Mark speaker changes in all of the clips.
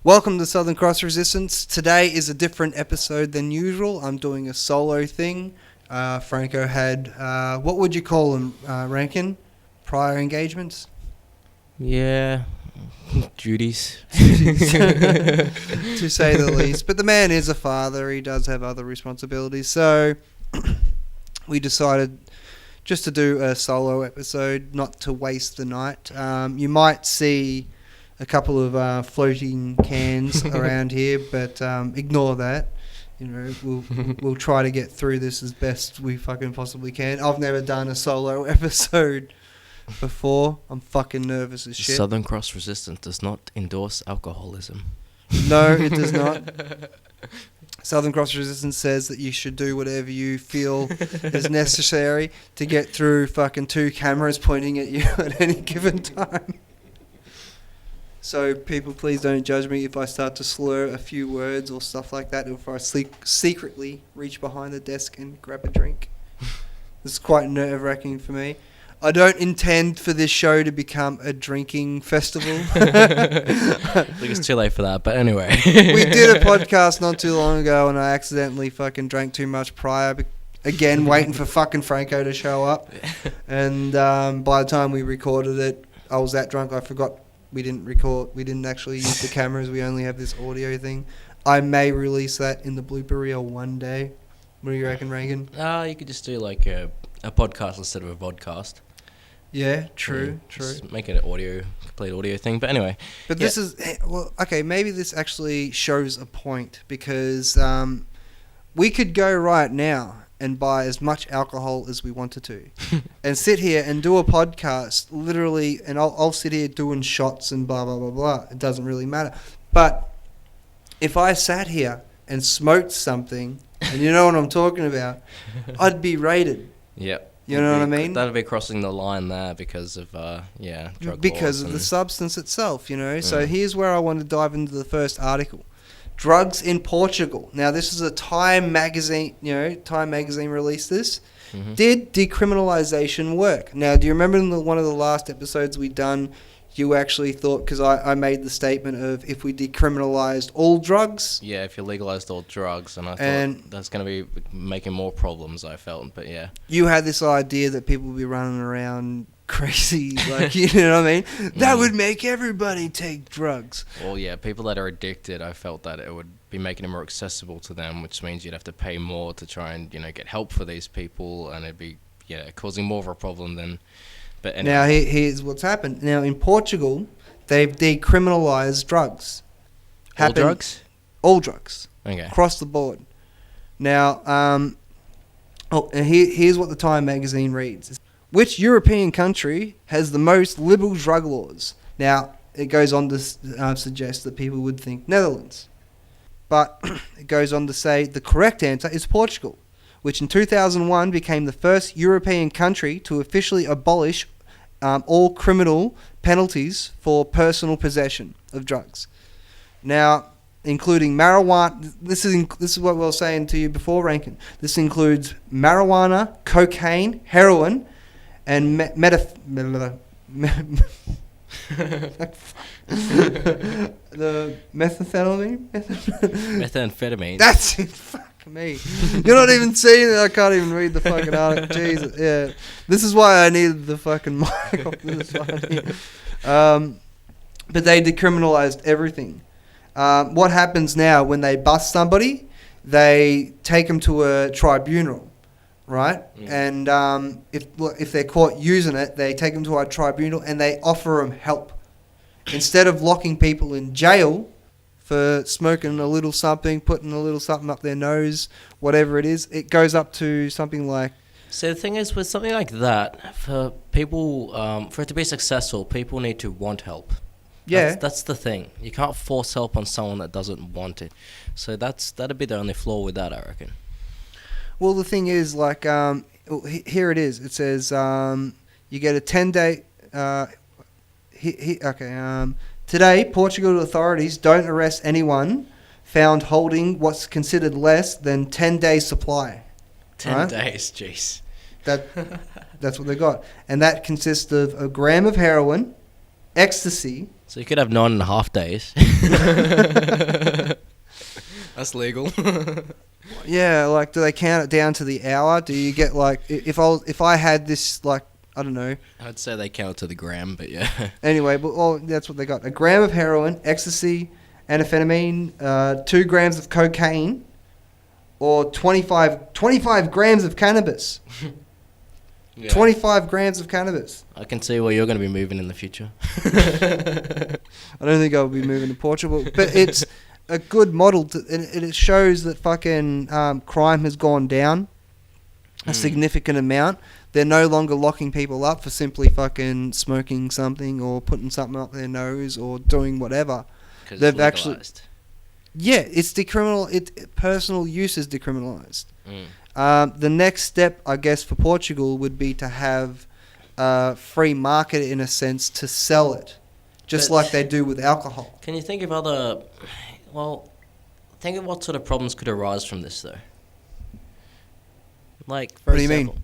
Speaker 1: Welcome to Southerncross Resistance. Today is a different episode than usual. I'm doing a solo thing. Franco had, what would you call them, Rankin? Prior engagements?
Speaker 2: Yeah, duties.
Speaker 1: To say the least. But the man is a father. He does have other responsibilities. So we decided just to do a solo episode, not to waste the night. You might see a couple of floating cans around here, but ignore that. You know, we'll try to get through this as best we fucking possibly can. I've never done a solo episode before. I'm fucking nervous as shit.
Speaker 2: Southerncross Resistance does not endorse alcoholism.
Speaker 1: No, it does not. Southern Cross Resistance says that you should do whatever you feel is necessary to get through fucking 2 cameras pointing at you at any given time. So people, please don't judge me if I start to slur a few words or stuff like that, or if I secretly reach behind the desk and grab a drink. This is quite nerve-wracking for me. I don't intend for this show to become a drinking festival.
Speaker 2: I think it's too late for that, but anyway.
Speaker 1: We did a podcast not too long ago and I accidentally fucking drank too much prior. Again, waiting for fucking Franco to show up. And by the time we recorded it, I was that drunk I forgot we didn't actually use the cameras. We only have this audio thing. I may release that in the blooper reel one day. What do you reckon, Reagan?
Speaker 2: You could just do like a podcast instead of a vodcast.
Speaker 1: Yeah, true.
Speaker 2: Just make it an complete audio thing. But anyway.
Speaker 1: But this is, well, okay, maybe this actually shows a point because we could go right now and buy as much alcohol as we wanted to and sit here and do a podcast literally, and I'll sit here doing shots and blah, blah, blah, blah. It doesn't really matter. But if I sat here and smoked something, and you know what I'm talking about, I'd be rated.
Speaker 2: Yep.
Speaker 1: You know what I mean?
Speaker 2: That'd be crossing the line there because of, drug
Speaker 1: because of the substance itself, you know. So here's where I want to dive into the first article. Drugs in Portugal. Now, this is a Time magazine, Time magazine released this. Mm-hmm. Did decriminalisation work? Now, do you remember in one of the last episodes we done, you actually thought, because I made the statement of if we decriminalised all drugs.
Speaker 2: Yeah, if you legalised all drugs, and I thought that's going to be making more problems, I felt, but yeah. You
Speaker 1: had this idea that people would be running around crazy, like, you know what I mean? That would make everybody take drugs.
Speaker 2: Well, yeah, people that are addicted, I felt that it would be making it more accessible to them, which means you'd have to pay more to try and, get help for these people, and it'd be, causing more of a problem than... But anyway.
Speaker 1: Now, here's what's happened. Now, in Portugal, they've decriminalised drugs.
Speaker 2: All drugs?
Speaker 1: All drugs.
Speaker 2: Okay.
Speaker 1: Across the board. Now, and here's what the Time magazine reads. Which European country has the most liberal drug laws? Now, it goes on to suggest that people would think Netherlands. But it goes on to say the correct answer is Portugal, which in 2001 became the first European country to officially abolish all criminal penalties for personal possession of drugs. Now, including marijuana, this is what we were saying to you before, Rankin. This includes marijuana, cocaine, heroin, and the methamphetamine?
Speaker 2: Methamphetamine.
Speaker 1: That's it. Fuck me. You're not even seeing it. I can't even read the fucking article. Jesus. Yeah. This is why I needed the fucking mic off this one. But they decriminalised everything. What happens now when they bust somebody? They take them to a tribunal. Right? And if they're caught using it, they take them to our tribunal and they offer them help. Instead of locking people in jail for smoking a little something, putting a little something up their nose, whatever it is, it goes up to something like
Speaker 2: So the thing is, with something like that, for people, for it to be successful, people need to want help.
Speaker 1: Yeah.
Speaker 2: That's the thing. You can't force help on someone that doesn't want it. So that'd be the only flaw with that, I reckon.
Speaker 1: Well, the thing is, like, here it is. It says you get a 10-day. Today, Portugal authorities don't arrest anyone found holding what's considered less than 10 days supply.
Speaker 2: 10 days, jeez.
Speaker 1: That's what they got, and that consists of a gram of heroin, ecstasy.
Speaker 2: So you could have 9.5 days. That's legal.
Speaker 1: Yeah, like, do they count it down to the hour? Do you get, like, if I had this, like, I don't know.
Speaker 2: I'd say they count to the gram, but yeah.
Speaker 1: Anyway, but that's what they got: a gram of heroin, ecstasy, amphetamine, 2 grams of cocaine, or 25 grams of cannabis.
Speaker 2: Yeah.
Speaker 1: 25 grams of cannabis.
Speaker 2: I can see where you're going to be moving in the future.
Speaker 1: I don't think I'll be moving to Portugal, but it's a good model, and it shows that fucking crime has gone down a significant amount. They're no longer locking people up for simply fucking smoking something or putting something up their nose or doing whatever. They've actually, yeah, it's personal use is decriminalized. The next step, I guess, for Portugal would be to have free market in a sense to sell it, just like they do with alcohol.
Speaker 2: Can you think of think of what sort of problems could arise from this, though? Like, for
Speaker 1: what
Speaker 2: example,
Speaker 1: do you mean?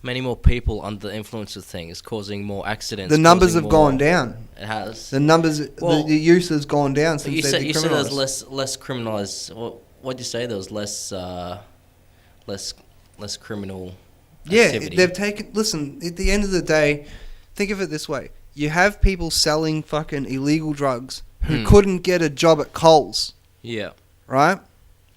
Speaker 2: Many more people under the influence of things, causing more accidents.
Speaker 1: The numbers have gone down.
Speaker 2: It has.
Speaker 1: The numbers, the use has gone down since they decriminalized.
Speaker 2: You said there's less criminalized. What did you say? There was less criminal activity.
Speaker 1: They've taken... Listen, at the end of the day, think of it this way. You have people selling fucking illegal drugs who couldn't get a job at Coles.
Speaker 2: Yeah.
Speaker 1: Right?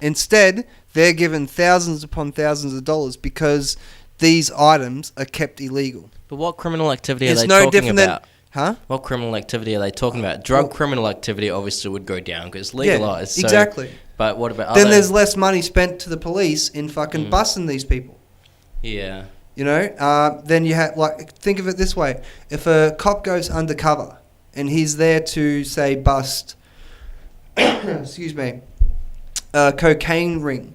Speaker 1: Instead, they're given thousands upon thousands of dollars because these items are kept illegal.
Speaker 2: But what criminal activity are they talking about?
Speaker 1: Huh?
Speaker 2: What criminal activity are they talking about? Drug criminal activity obviously would go down because it's legalized.
Speaker 1: Yeah, exactly.
Speaker 2: But what about
Speaker 1: then there's less money spent to the police in fucking busting these people.
Speaker 2: Yeah.
Speaker 1: You know? Then you have, like, think of it this way. If a cop goes undercover and he's there to, say, bust, excuse me, a cocaine ring,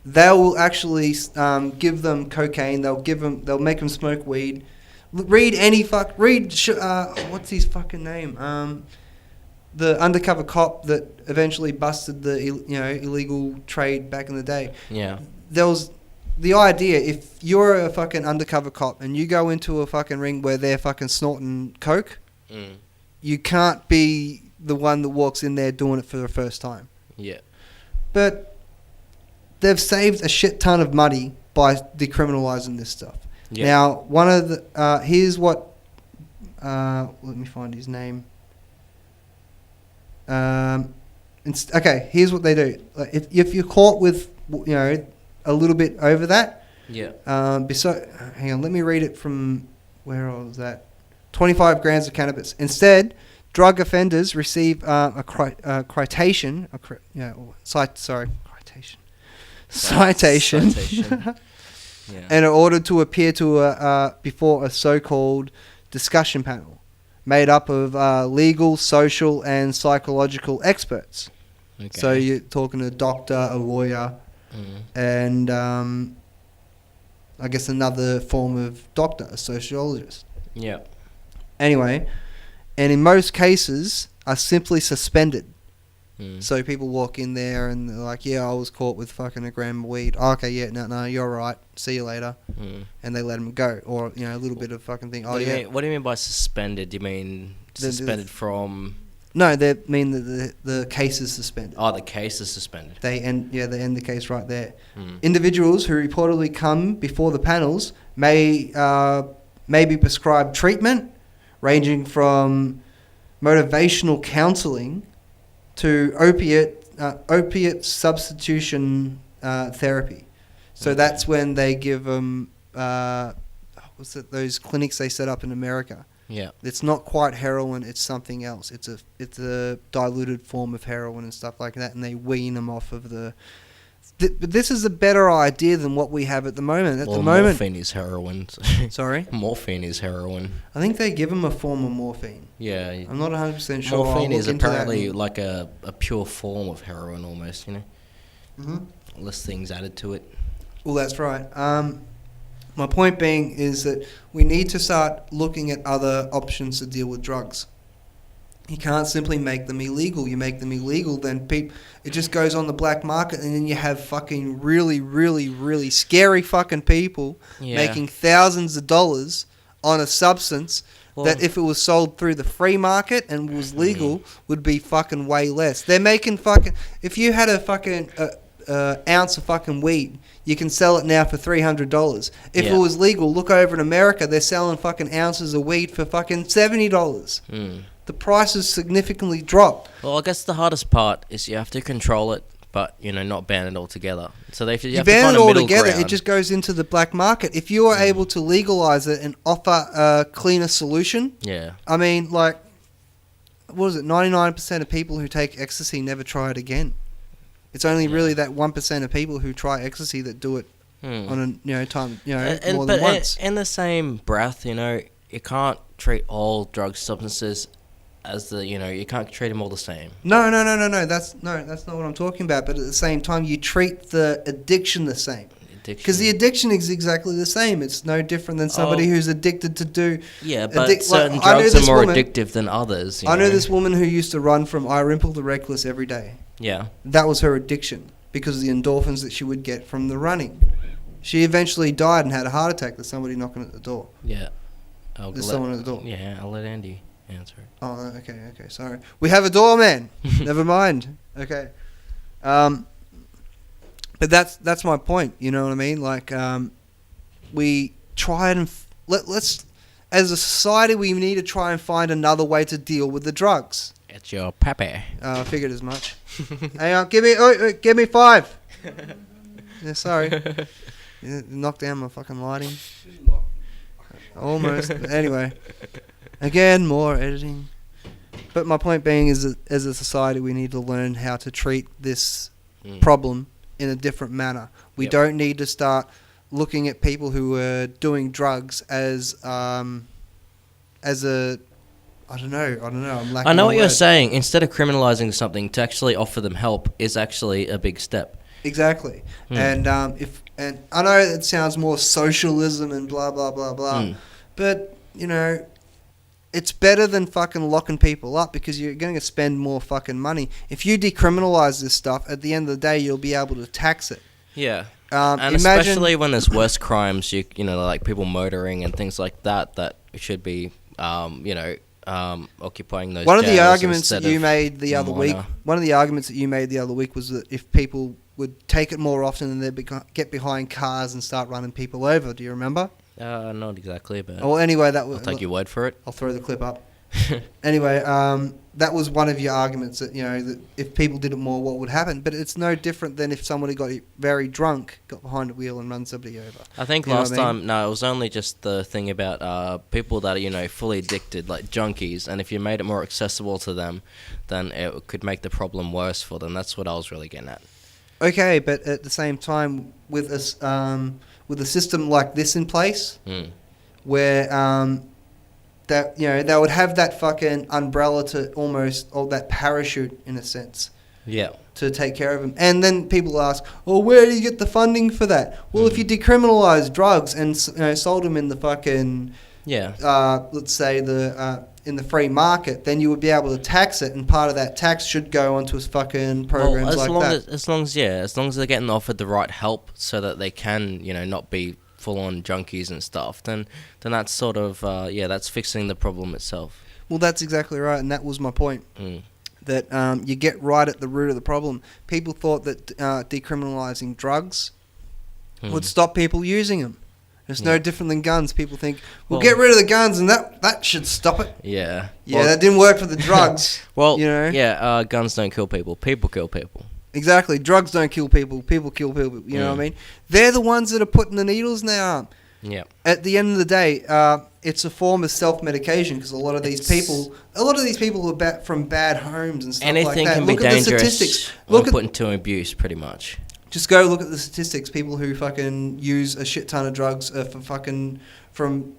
Speaker 1: they will actually give them cocaine. They'll make them smoke weed. What's his fucking name? The undercover cop that eventually busted the illegal trade back in the day.
Speaker 2: Yeah.
Speaker 1: There was the idea, if you're a fucking undercover cop and you go into a fucking ring where they're fucking snorting coke, you can't be the one that walks in there doing it for the first time.
Speaker 2: Yeah.
Speaker 1: But they've saved a shit ton of money by decriminalizing this stuff. Yeah. Now, one of the here's what let me find his name. Okay, here's what they do. If you're caught with a little bit over that, hang on, let me read it from where I was at. 25 grams of cannabis. Instead, drug offenders receive a citation. And are ordered to appear before a so-called discussion panel made up of legal, social, and psychological experts. Okay. So you're talking to a doctor, a lawyer, and I guess another form of doctor, a sociologist.
Speaker 2: Yeah.
Speaker 1: Anyway, and in most cases are simply suspended. So people walk in there and they're like, yeah, I was caught with fucking a gram of weed. Oh, okay, yeah, no, you're right. See you later. And they let them go. Or, a little bit of fucking thing.
Speaker 2: What do you mean by suspended? Do you mean suspended from...
Speaker 1: No, they mean that the case is suspended.
Speaker 2: Oh, the case is suspended.
Speaker 1: They end the case right there. Individuals who reportedly come before the panels may be prescribed treatment ranging from motivational counseling to opiate substitution therapy. So that's when they give them those clinics they set up in America.
Speaker 2: Yeah,
Speaker 1: it's not quite heroin; it's something else. It's a diluted form of heroin and stuff like that, and they wean them off of the But this is a better idea than what we have at the moment. At
Speaker 2: Well,
Speaker 1: the moment,
Speaker 2: morphine is heroin.
Speaker 1: sorry,
Speaker 2: Morphine is heroin.
Speaker 1: I think they give them a form of morphine.
Speaker 2: Yeah.
Speaker 1: I'm not 100% sure.
Speaker 2: Morphine
Speaker 1: I'll
Speaker 2: is
Speaker 1: look into that.
Speaker 2: apparently like a pure form of heroin almost, you know?
Speaker 1: Mhm.
Speaker 2: Less things added to it.
Speaker 1: Well, that's right. My point being is that we need to start looking at other options to deal with drugs. You can't simply make them illegal. You make them illegal, then it just goes on the black market, and then you have fucking really, really, really scary fucking people making thousands of dollars on a substance that if it was sold through the free market and was legal would be fucking way less. They're making fucking... If you had a fucking ounce of fucking weed, you can sell it now for $300. If it was legal, look over in America, they're selling fucking ounces of weed for fucking $70. The prices significantly drop.
Speaker 2: Well, I guess the hardest part is you have to control it, but, you know, not ban it altogether. So if you have
Speaker 1: ban
Speaker 2: to find
Speaker 1: it
Speaker 2: a
Speaker 1: all
Speaker 2: middle
Speaker 1: together,
Speaker 2: ground.
Speaker 1: it just goes into the black market. If you are able to legalize it and offer a cleaner solution, I mean, like, what is it? 99% of people who take ecstasy never try it again. It's only really that 1% of people who try ecstasy that do it on a more than once.
Speaker 2: In the same breath, you know, you can't treat all drug substances as you can't treat them all the same.
Speaker 1: No. That's not what I'm talking about. But at the same time, you treat the addiction the same. Because the addiction is exactly the same. It's no different than somebody who's addicted to do...
Speaker 2: Yeah, but certain drugs are more addictive than others.
Speaker 1: I know this woman who used to run from Irimple to Reckless every day.
Speaker 2: Yeah.
Speaker 1: That was her addiction because of the endorphins that she would get from the running. She eventually died and had a heart attack. There's somebody knocking at the door.
Speaker 2: Yeah.
Speaker 1: There's someone at the door.
Speaker 2: Yeah, I'll let Andy answer it.
Speaker 1: Oh, okay, sorry. We have a doorman. Never mind. Okay. But that's my point, you know what I mean? Like, we try and... Let's... As a society, we need to try and find another way to deal with the drugs.
Speaker 2: It's your pappy.
Speaker 1: I figured as much. Hang on, give me 5. Yeah, sorry. Knock down my fucking lighting. Almost. Anyway. Again, more editing. But my point being is that as a society, we need to learn how to treat this problem in a different manner. We don't need to start looking at people who are doing drugs as a... I don't know. I'm lacking.
Speaker 2: I know what you're saying. Instead of criminalizing something, to actually offer them help is actually a big step.
Speaker 1: Exactly. And and I know it sounds more socialism and blah blah blah blah, but you know, it's better than fucking locking people up because you're going to spend more fucking money. If you decriminalize this stuff, at the end of the day, you'll be able to tax it.
Speaker 2: Yeah. And especially when there's worse crimes, you know, like people murdering and things like that, that should be, occupying those.
Speaker 1: One of the arguments that you made the other week. One of the arguments that you made the other week was that if people would take it more often, then they'd get behind cars and start running people over. Do you remember?
Speaker 2: Not exactly, but.
Speaker 1: Well, anyway, that was.
Speaker 2: I'll take your word for it.
Speaker 1: I'll throw the clip up. Anyway, that was one of your arguments that, you know, that if people did it more, what would happen? But it's no different than if somebody got very drunk, got behind a wheel and run somebody over.
Speaker 2: I think last time, no, it was only just the thing about people that are, you know, fully addicted, like junkies, and if you made it more accessible to them, then it could make the problem worse for them. That's what I was really getting at.
Speaker 1: Okay, but at the same time, with a system like this in place, where that, you know, they would have that fucking umbrella to almost, or that parachute in a sense, to take care of them. And then people ask, well, where do you get the funding for that? Well, if you decriminalise drugs and, you know, sold them in the fucking let's say in the free market, then you would be able to tax it, and part of that tax should go onto fucking programs like that.
Speaker 2: As long as they're getting offered the right help so that they can, you know, not be full-on junkies and stuff, then that's sort of, that's fixing the problem itself.
Speaker 1: Well, that's exactly right, and that was my point. That you get right at the root of the problem. People thought that decriminalising drugs would stop people using them. It's no different than guns. People think, well, get rid of the guns and that should stop it.
Speaker 2: Yeah.
Speaker 1: Yeah, that didn't work for the drugs.
Speaker 2: Well,
Speaker 1: you know?
Speaker 2: Guns don't kill people. People kill people.
Speaker 1: Exactly. Drugs don't kill people. People kill people. You know what I mean? They're the ones that are putting the needles in their arm.
Speaker 2: Yeah.
Speaker 1: At the end of the day, it's a form of self-medication because a lot of these people are from bad homes and stuff like that.
Speaker 2: Anything can be dangerous when put into abuse, pretty much.
Speaker 1: Just go look at the statistics. People who fucking use a shit ton of drugs for fucking from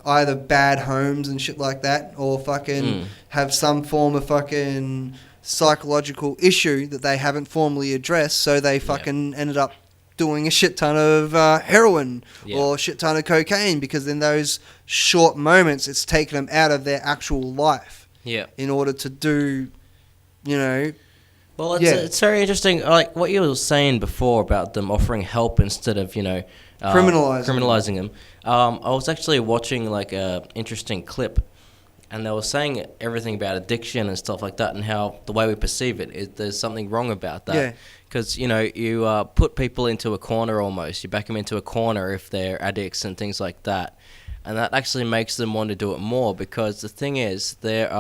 Speaker 1: either bad homes and shit like that, or fucking have some form of fucking psychological issue that they haven't formally addressed, so they fucking ended up doing a shit ton of heroin or a shit ton of cocaine, because in those short moments it's taken them out of their actual life in order to do, you know.
Speaker 2: Well, it's very interesting, like what you were saying before about them offering help instead of, you know, criminalizing them. I was actually watching like a interesting clip, and they were saying everything about addiction and stuff like that, and how the way we perceive it is there's something wrong about that.
Speaker 1: Yeah.
Speaker 2: Because, you know, you put people into a corner almost. You back them into a corner if they're addicts and things like that. And that actually makes them want to do it more, because the thing is, they're,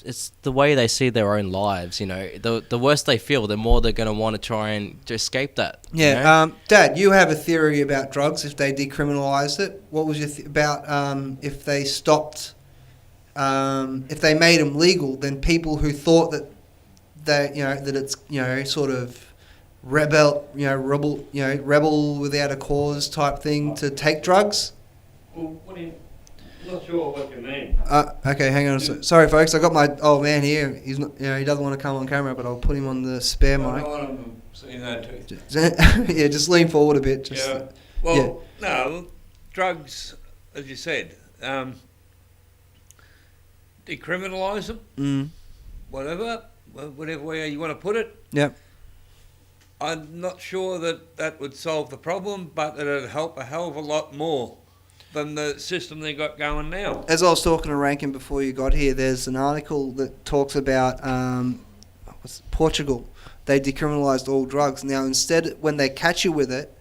Speaker 2: it's the way they see their own lives, you know. The worse they feel, the more they're going to want to try and to escape that.
Speaker 1: Yeah.
Speaker 2: You know?
Speaker 1: Dad, you have a theory about drugs if they decriminalised it. What was your about if they stopped, if they made them legal, then people who thought that they, you know, that it's, you know, sort of rebel without a cause type thing to take drugs?
Speaker 3: Well, I'm not sure what you mean.
Speaker 1: Okay, hang on. Sorry, folks. I got my old man here. He's not, you know, he doesn't want to come on camera, but I'll put him on the spare mic.
Speaker 3: I don't want him seeing that too.
Speaker 1: Yeah, just lean forward a bit. Just,
Speaker 3: yeah. Well, no, drugs, as you said, decriminalise them, whatever way you want to put it.
Speaker 1: Yep.
Speaker 3: I'm not sure that would solve the problem, but it'd help a hell of a lot more than the system they got going now.
Speaker 1: As I was talking to Rankin before you got here, there's an article that talks about Portugal. They decriminalised all drugs. Now, instead, when they catch you with it,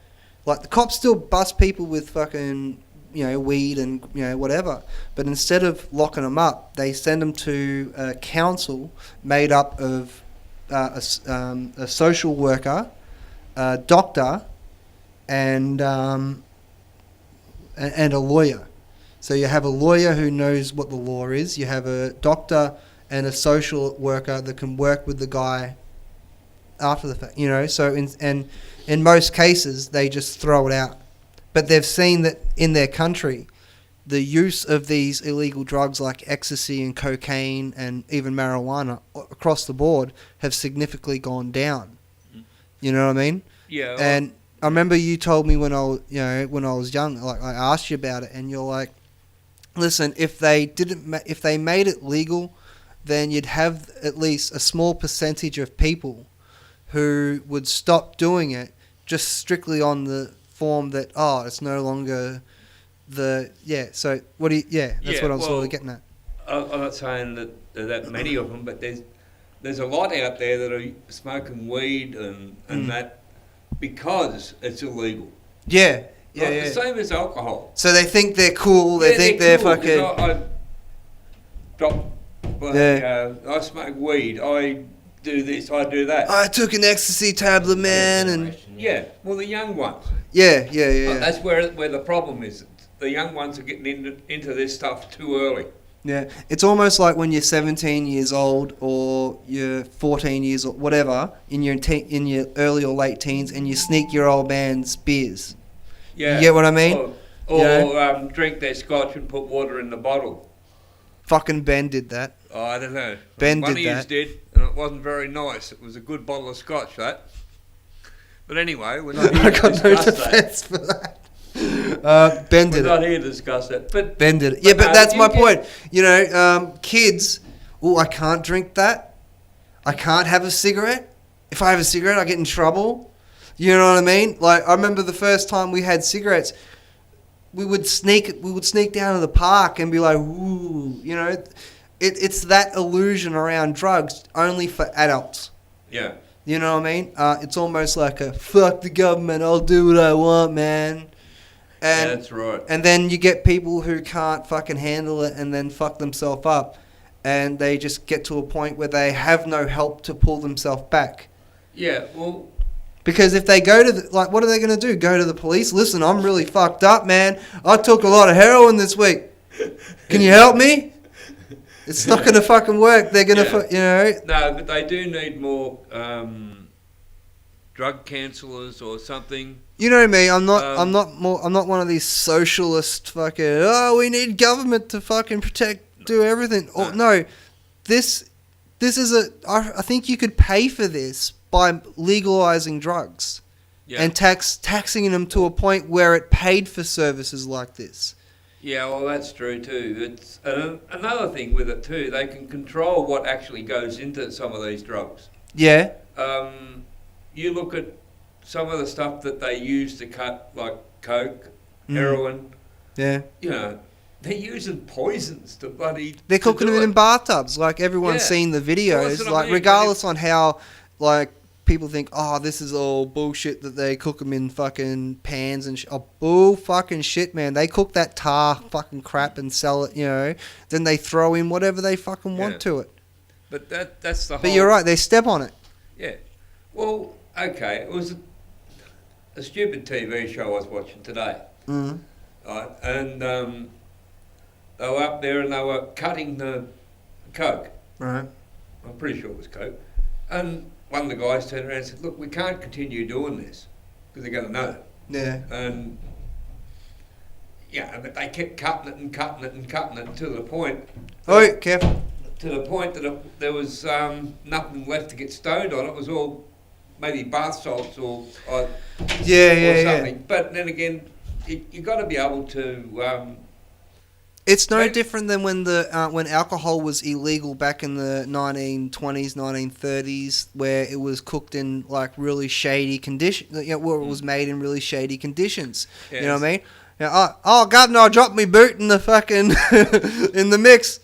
Speaker 1: like the cops still bust people with fucking, you know, weed and, you know, whatever. But instead of locking them up, they send them to a council made up of a social worker, a doctor, and a lawyer. So you have a lawyer who knows what the law is. You have a doctor and a social worker that can work with the guy after the fact. You know, so in most cases they just throw it out. But they've seen that in their country, the use of these illegal drugs like ecstasy and cocaine and even marijuana across the board have significantly gone down. You know what I mean?
Speaker 3: Yeah. Well,
Speaker 1: and I remember you told me when I was young, like I asked you about it, and you're like, "Listen, if they made it legal, then you'd have at least a small percentage of people who would stop doing it just strictly on the form that it's no longer the So what do you? Yeah, that's what I was sort of getting at.
Speaker 3: I'm not saying that there are that many of them, but there's a lot out there that are smoking weed and that because it's illegal.
Speaker 1: Yeah.
Speaker 3: The same as alcohol.
Speaker 1: So they think they're cool. They think they're
Speaker 3: cool,
Speaker 1: fucking.
Speaker 3: I smoke weed. I do this. I do that.
Speaker 1: I took an ecstasy tablet, man, and
Speaker 3: well, the young ones.
Speaker 1: Yeah.
Speaker 3: That's where the problem is. The young ones are getting into this stuff too early.
Speaker 1: Yeah, it's almost like when you're 17 years old or you're 14 years or whatever in your early or late teens, and you sneak your old man's beers. Yeah, you get what I mean?
Speaker 3: Or drink their scotch and put water in the bottle.
Speaker 1: Fucking Ben did that.
Speaker 3: Oh, I don't know.
Speaker 1: Ben
Speaker 3: One
Speaker 1: did
Speaker 3: of
Speaker 1: that.
Speaker 3: yous did, and it wasn't very nice. It was a good bottle of scotch, that. But anyway, we're not here
Speaker 1: I
Speaker 3: to
Speaker 1: got no
Speaker 3: discuss
Speaker 1: defense for that. Ben did it.
Speaker 3: We're not here to discuss that. But
Speaker 1: Ben did it. Yeah, but that's my point. You know, kids, I can't drink that. I can't have a cigarette. If I have a cigarette, I get in trouble. You know what I mean? Like, I remember the first time we had cigarettes, we would sneak down to the park and be like, ooh, you know, it's that illusion around drugs only for adults.
Speaker 3: Yeah.
Speaker 1: You know what I mean? It's almost like a fuck the government, I'll do what I want, man. And,
Speaker 3: that's right.
Speaker 1: And then you get people who can't fucking handle it and then fuck themselves up. And they just get to a point where they have no help to pull themselves back.
Speaker 3: Yeah, well...
Speaker 1: Because if they go to what are they going to do? Go to the police? Listen, I'm really fucked up, man. I took a lot of heroin this week. Can you help me? It's not going to fucking work. They're going to, you know...
Speaker 3: No, but they do need more drug counsellors or something.
Speaker 1: You know me. I'm not one of these socialist fucking. Oh, we need government to fucking do everything. Or no, this is I think you could pay for this by legalizing drugs, and taxing them to a point where it paid for services like this.
Speaker 3: Yeah, well, that's true too. It's another thing with it too. They can control what actually goes into some of these drugs.
Speaker 1: Yeah.
Speaker 3: You look at some of the stuff that they use to cut, like coke, heroin.
Speaker 1: Yeah.
Speaker 3: You know, they're using poisons to bloody.
Speaker 1: They're cooking them in bathtubs, like everyone's seen the videos.
Speaker 3: Well,
Speaker 1: like regardless on how, like people think, oh, this is all bullshit that they cook them in fucking pans and oh, bull fucking shit, man. They cook that tar fucking crap and sell it, you know. Then they throw in whatever they fucking want to it.
Speaker 3: But that's the whole.
Speaker 1: But you're right, they step on it.
Speaker 3: Yeah. Well, okay, it was a stupid TV show I was watching today.
Speaker 1: Mm-hmm.
Speaker 3: Right, and they were up there and they were cutting the coke.
Speaker 1: Right.
Speaker 3: I'm pretty sure it was coke. And one of the guys turned around and said, look, we can't continue doing this because they're going to know.
Speaker 1: Yeah.
Speaker 3: And but they kept cutting it and cutting it and cutting it to the point.
Speaker 1: Oh, careful.
Speaker 3: To the point that there was nothing left to get stoned on. It was all maybe bath salts or something.
Speaker 1: Yeah.
Speaker 3: But then again, you got to be able to.
Speaker 1: It's no different than when when alcohol was illegal back in the 1920s, 1930s, where it was cooked in like really shady conditions. You know, where it was made in really shady conditions. Yes. You know what I mean? You know, oh, governor, I dropped my boot in the fucking in the mix.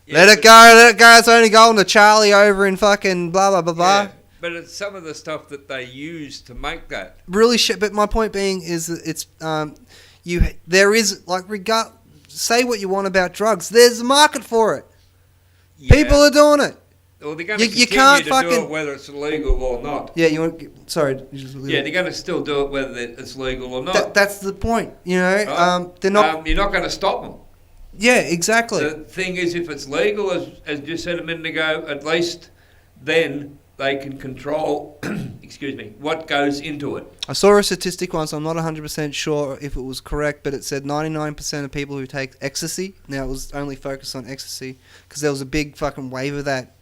Speaker 1: Yeah, let it go. It's only going to Charlie over in fucking blah blah blah blah.
Speaker 3: Yeah, but it's some of the stuff that they use to make that
Speaker 1: really shit. But my point being is that it's there is like say what you want about drugs. There's a market for it. Yeah. People are doing it.
Speaker 3: Well, they're going to continue to do it whether it's illegal or not.
Speaker 1: Yeah, sorry.
Speaker 3: Yeah, they're going to still do it whether it's legal or not.
Speaker 1: That's the point. You know,
Speaker 3: right?
Speaker 1: They're not.
Speaker 3: You're not going to stop them.
Speaker 1: Yeah, exactly.
Speaker 3: The thing is, if it's legal, as you said a minute ago, at least then they can control, what goes into it.
Speaker 1: I saw a statistic once, I'm not 100% sure if it was correct, but it said 99% of people who take ecstasy, now it was only focused on ecstasy, because there was a big fucking wave of that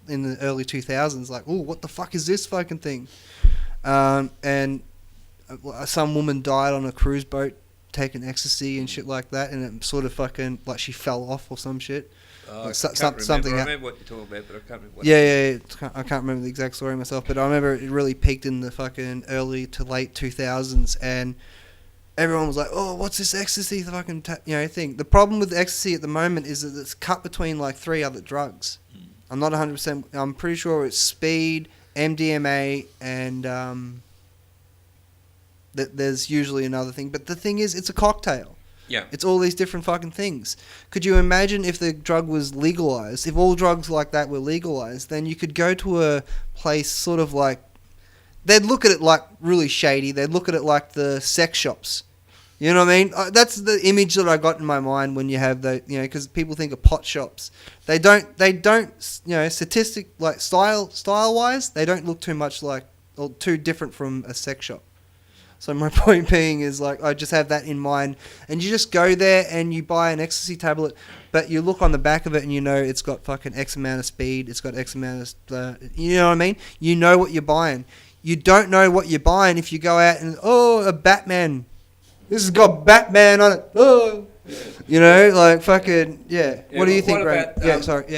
Speaker 1: in the early 2000s, like, oh, what the fuck is this fucking thing? And some woman died on a cruise boat taking ecstasy and shit like that, and it sort of fucking, like she fell off or some shit.
Speaker 3: Like something. I remember what you're talking about, but I can't remember what
Speaker 1: I can't remember the exact story myself, but I remember it really peaked in the fucking early to late 2000s, and everyone was like, oh, what's this ecstasy fucking thing. The problem with ecstasy at the moment is that it's cut between like 3 other drugs. I'm not 100%, I'm pretty sure it's speed, MDMA, and there's usually another thing, but the thing is, it's a cocktail.
Speaker 3: Yeah.
Speaker 1: It's all these different fucking things. Could you imagine if the drug was legalized, if all drugs like that were legalized, then you could go to a place sort of like, they'd look at it like really shady, they'd look at it like the sex shops. You know what I mean? That's the image that I got in my mind when you have the, because people think of pot shops. They don't, statistic, like style-wise, they don't look too much like, or too different from a sex shop. So my point being is, like, I just have that in mind. And you just go there and you buy an ecstasy tablet, but you look on the back of it and you know it's got fucking X amount of speed, it's got X amount of... you know what I mean? You know what you're buying. You don't know what you're buying if you go out and, oh, a Batman. This has got Batman on it. Oh. Like fucking, yeah. What do you think, Ray?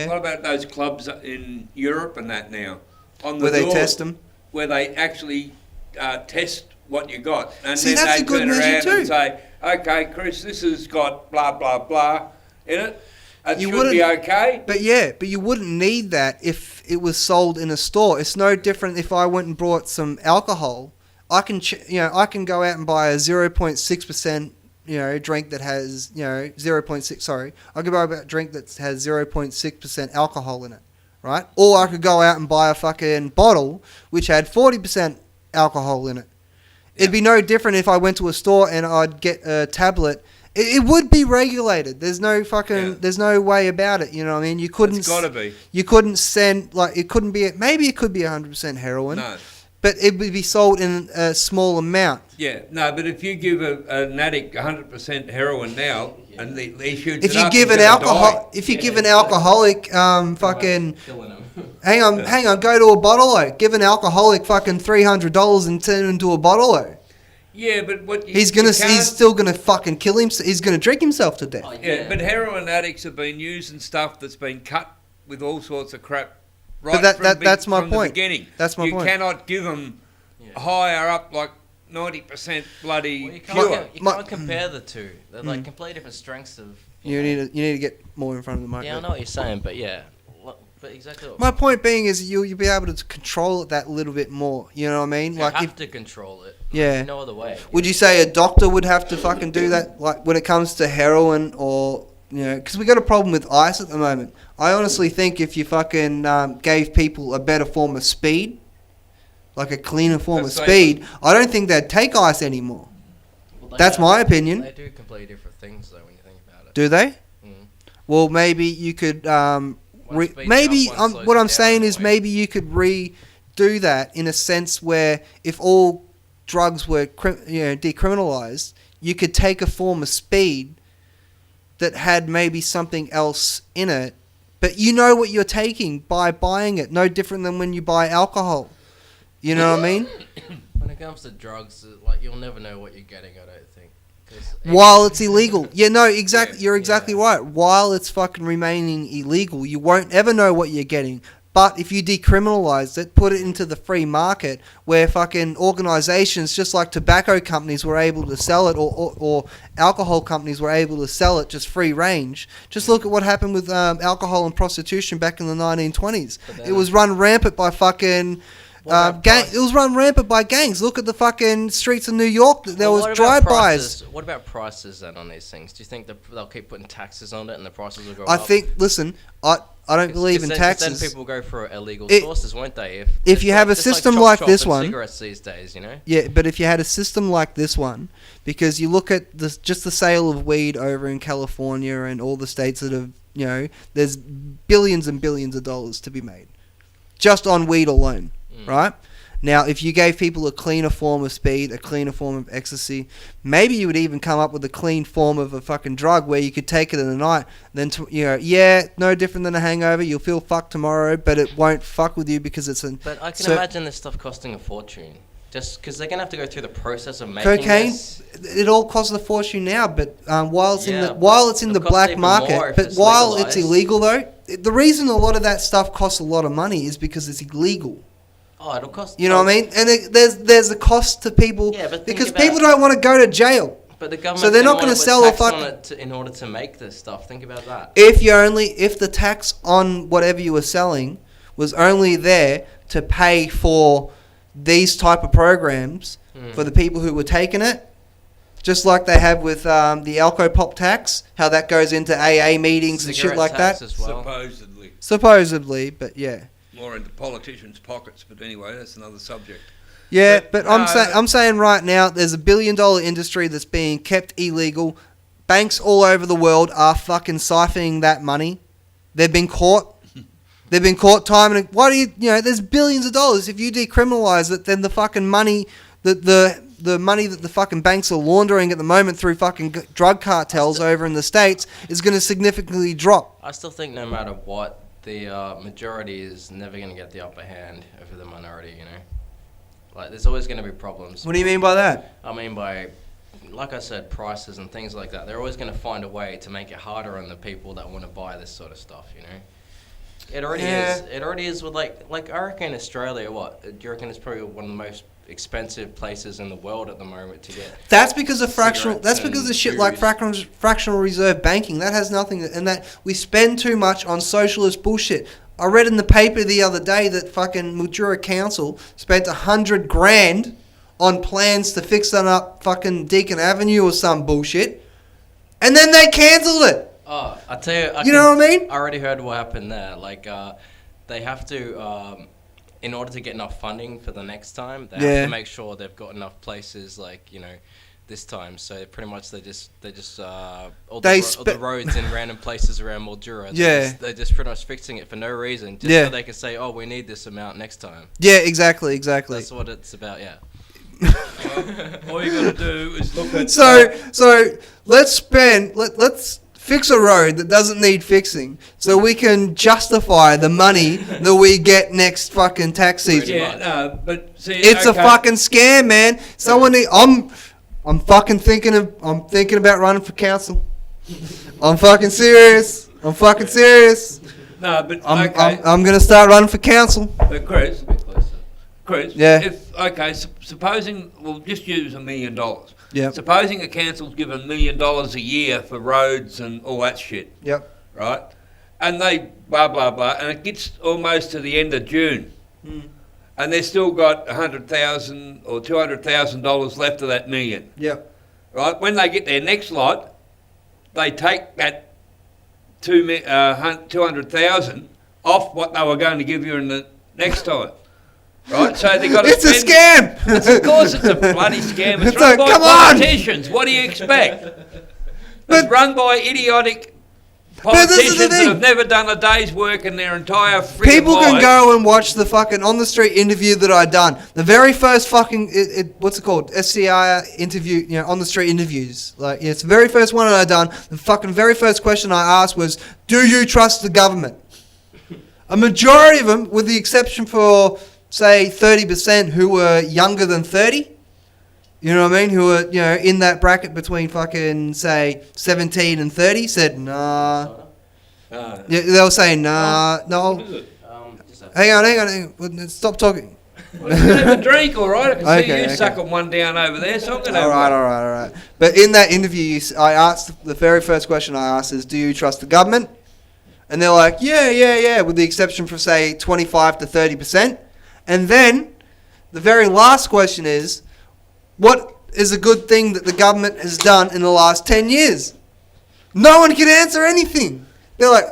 Speaker 3: What about those clubs in Europe and that now?
Speaker 1: Where they test them?
Speaker 3: Where they actually test what you got, and
Speaker 1: see,
Speaker 3: then they turn around
Speaker 1: too.
Speaker 3: And say, "Okay, Chris, this has got blah blah blah in it. It should be okay."
Speaker 1: But you wouldn't need that if it was sold in a store. It's no different if I went and brought some alcohol. I can I can go out and buy a 0.6% drink that has 0.6. Sorry, I could buy a drink that has 0.6% alcohol in it, right? Or I could go out and buy a fucking bottle which had 40% alcohol in it. It'd be no different if I went to a store and I'd get a tablet. It would be regulated. There's no fucking. There's no way about it. You know what I mean? You couldn't.
Speaker 3: It's got to be.
Speaker 1: You couldn't send it couldn't be. Maybe it could be 100% heroin.
Speaker 3: No.
Speaker 1: but it would be sold in a small amount.
Speaker 3: Yeah, no, but if you give an addict 100% heroin now, and they shoot
Speaker 1: If you give an alcoholic, fucking,
Speaker 2: Killing him.
Speaker 1: hang on, go to a bottle-o. Give an alcoholic fucking $300 and turn him into a bottle-o.
Speaker 3: Yeah, but what
Speaker 1: He's still gonna fucking kill him. He's gonna drink himself to death.
Speaker 2: Oh,
Speaker 3: Yeah, but heroin addicts have been using stuff that's been cut with all sorts of crap
Speaker 1: That's my
Speaker 3: from
Speaker 1: point.
Speaker 3: the beginning.
Speaker 1: That's my point.
Speaker 3: You cannot give them higher up like 90% bloody
Speaker 2: Well, you
Speaker 3: pure.
Speaker 2: can't compare the two. They're like completely different strengths of.
Speaker 1: You need to get more in front of the mic.
Speaker 2: Yeah, I know what you're saying, but but exactly.
Speaker 1: My point being is you'll be able to control it that little bit more. You know what I mean?
Speaker 2: You
Speaker 1: Like
Speaker 2: have to control it.
Speaker 1: Yeah.
Speaker 2: There's no other way.
Speaker 1: Would you say a doctor would have to fucking do that? Like when it comes to heroin or, because we got a problem with ice at the moment. I honestly think if you fucking gave people a better form of speed, like a cleaner form of speed, I don't think they'd take ice anymon.
Speaker 2: Well,
Speaker 1: That's my opinion.
Speaker 2: They do completely different things though when you think about it.
Speaker 1: Do they?
Speaker 2: Mm.
Speaker 1: Well, maybe you could. What I'm saying is maybe you could redo that in a sense where if all drugs were decriminalized, you could take a form of speed that had maybe something else in it, but you know what you're taking by buying it. No different than when you buy alcohol. You know what I mean?
Speaker 2: When it comes to drugs, like you'll never know what you're getting. I don't think.
Speaker 1: While it's illegal. Yeah, no, exactly. You're exactly right. While it's fucking remaining illegal, you won't ever know what you're getting. But if you decriminalize it, put it into the free market where fucking organizations just like tobacco companies were able to sell it or alcohol companies were able to sell it just free range. Just look at what happened with alcohol and prostitution back in the 1920s. It was run rampant by fucking... it was run rampant by gangs. Look at the fucking streets of New York. There was drive-bys.
Speaker 2: What about prices then on these things? Do you think they'll keep putting taxes on it and the prices will go
Speaker 1: I
Speaker 2: up?
Speaker 1: think. Listen, I don't believe in taxes.
Speaker 2: Then people go for illegal sources, won't they?
Speaker 1: If you have a system like this one,
Speaker 2: cigarettes these days,
Speaker 1: Yeah, but if you had a system like this one, because you look at just the sale of weed over in California and all the states that have, there's billions and billions of dollars to be made, just on weed alone. Right? Now, if you gave people a cleaner form of speed, a cleaner form of ecstasy, maybe you would even come up with a clean form of a fucking drug where you could take it in the night. Then, no different than a hangover. You'll feel fucked tomorrow, but it won't fuck with you because it's an...
Speaker 2: But I can imagine this stuff costing a fortune. Just because they're going to have to go through the process of making
Speaker 1: cocaine,
Speaker 2: this.
Speaker 1: It all costs a fortune now, but while it's in the black market, but while it's illegal though, the reason a lot of that stuff costs a lot of money is because it's illegal.
Speaker 2: Oh, it'll cost.
Speaker 1: You know what I mean? And there's a cost to people because people don't want to go to jail.
Speaker 2: But the government,
Speaker 1: so they're not going to sell a fucking
Speaker 2: in order to make this stuff. Think about that.
Speaker 1: If the tax on whatever you were selling was only there to pay for these type of programs for the people who were taking it, just like they have with the Alco Pop tax, how that goes into AA meetings and shit like that.
Speaker 2: As well.
Speaker 1: Supposedly, but yeah.
Speaker 3: More into politicians' pockets, but anyway, that's another subject.
Speaker 1: Yeah, but I'm saying right now, there's $1 billion industry that's being kept illegal. Banks all over the world are fucking siphoning that money. They've been caught. They've been caught time and why do there's billions of dollars. If you decriminalize it, then the fucking money the money that the fucking banks are laundering at the moment through fucking drug cartels over in the States is going to significantly drop.
Speaker 2: I still think no matter what, the majority is never going to get the upper hand over the minority, Like, there's always going to be problems.
Speaker 1: What do you mean by that?
Speaker 2: I mean by, like I said, prices and things like that. They're always going to find a way to make it harder on the people that want to buy this sort of stuff, It already is. It already is with, like I reckon Australia, do you reckon it's probably one of the most expensive places in the world at the moment to get.
Speaker 1: That's because of fractional. That's because of shit like fractional reserve banking. That has nothing. And that we spend too much on socialist bullshit. I read in the paper the other day that fucking Mildura Council spent $100,000 on plans to fix that up fucking Deakin Avenue or some bullshit, and then they cancelled it.
Speaker 2: Oh, I tell you.
Speaker 1: You know what I mean?
Speaker 2: I already heard what happened there. Like, they have to, in order to get enough funding for the next time, they have to make sure they've got enough places, like, you know, this time. So pretty much they just all
Speaker 1: They
Speaker 2: the roads in random places around Mildura.
Speaker 1: Yeah.
Speaker 2: They're just pretty much fixing it for no reason, just
Speaker 1: Yeah.
Speaker 2: so they can say, oh, we need this amount next time.
Speaker 1: Yeah, exactly.
Speaker 2: That's what it's about. Yeah.
Speaker 3: All you got to do is look at.
Speaker 1: So let's fix a road that doesn't need fixing, so we can justify the money that we get next fucking tax season.
Speaker 3: Yeah, no, but see,
Speaker 1: It's a fucking scam, man. I'm fucking thinking about running for council. I'm fucking serious.
Speaker 3: No, but
Speaker 1: I'm gonna start running for council.
Speaker 3: But Chris,
Speaker 1: Yeah.
Speaker 3: Supposing we'll just use $1 million.
Speaker 1: Yep.
Speaker 3: Supposing a council's given $1 million a year for roads and all that shit,
Speaker 1: Yep.
Speaker 3: right? And they blah blah blah, and it gets almost to the end of June, and they've still got $100,000 or $200,000 left of that million,
Speaker 1: Yep.
Speaker 3: right? When they get their next lot, they take that 200,000 off what they were going to give you in the next time. Right, so they got to
Speaker 1: It's a scam.
Speaker 3: Of course, it's a bloody scam. It's
Speaker 1: It's
Speaker 3: run
Speaker 1: like,
Speaker 3: by
Speaker 1: come on!
Speaker 3: politicians. What do you expect?
Speaker 1: But-
Speaker 3: It's run by idiotic
Speaker 1: But this is the
Speaker 3: politicians that
Speaker 1: thing.
Speaker 3: have never done a day's work in their entire freaking
Speaker 1: People can
Speaker 3: life.
Speaker 1: go and watch the fucking on the street interview that I done. The very first fucking what's it called? SCR interview, on the street interviews. It's the very first one that I done. The fucking very first question I asked was, "Do you trust the government?" A majority of them, with the exception for say 30% who were younger than 30. You know what I mean? Who were, in that bracket between fucking, say, 17 and 30, said, nah. Yeah, they were saying, nah, no. Hang on. Stop talking.
Speaker 3: Well, you can have a drink, all right? I can see
Speaker 1: Okay,
Speaker 3: you
Speaker 1: okay.
Speaker 3: sucking one down over there, so I'm going to have
Speaker 1: All right. But in that interview, I asked, the very first question I asked is, do you trust the government? And they're like, yeah, with the exception for, say, 25 to 30%. And then the very last question is, what is a good thing that the government has done in the last 10 years? No one can answer anything. They're like,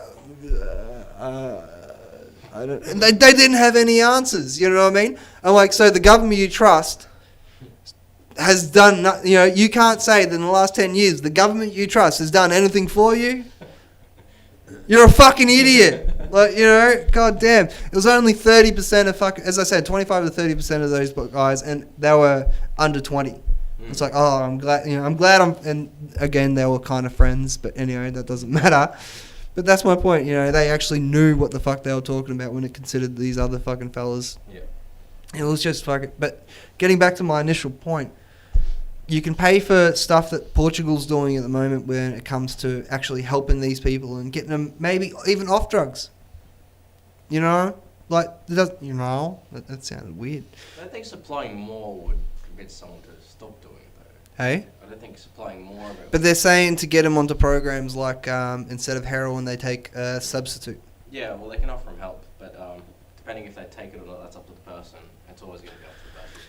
Speaker 1: I don't. And they didn't have any answers. You know what I mean? I'm like, so the government you trust has done. You can't say that in the last 10 years the government you trust has done anything for you. You're a fucking idiot. God damn. It was only 30% of fucking, as I said, 25 to 30% of those guys, and they were under 20. It's like, oh, I'm glad, and again, they were kind of friends, but anyway, that doesn't matter. But that's my point, they actually knew what the fuck they were talking about when it considered these other fucking fellas.
Speaker 2: Yeah.
Speaker 1: It was just fucking, but getting back to my initial point, you can pay for stuff that Portugal's doing at the moment when it comes to actually helping these people and getting them maybe even off drugs. That sounded weird.
Speaker 2: I don't think supplying more would convince someone to stop doing it, though.
Speaker 1: Hey?
Speaker 2: I don't think supplying more of it.
Speaker 1: But they're saying to get them onto programs like instead of heroin, they take a substitute.
Speaker 2: Yeah, well, they can offer them help, but depending if they take it or not, that's up to the person. It's always going to be up to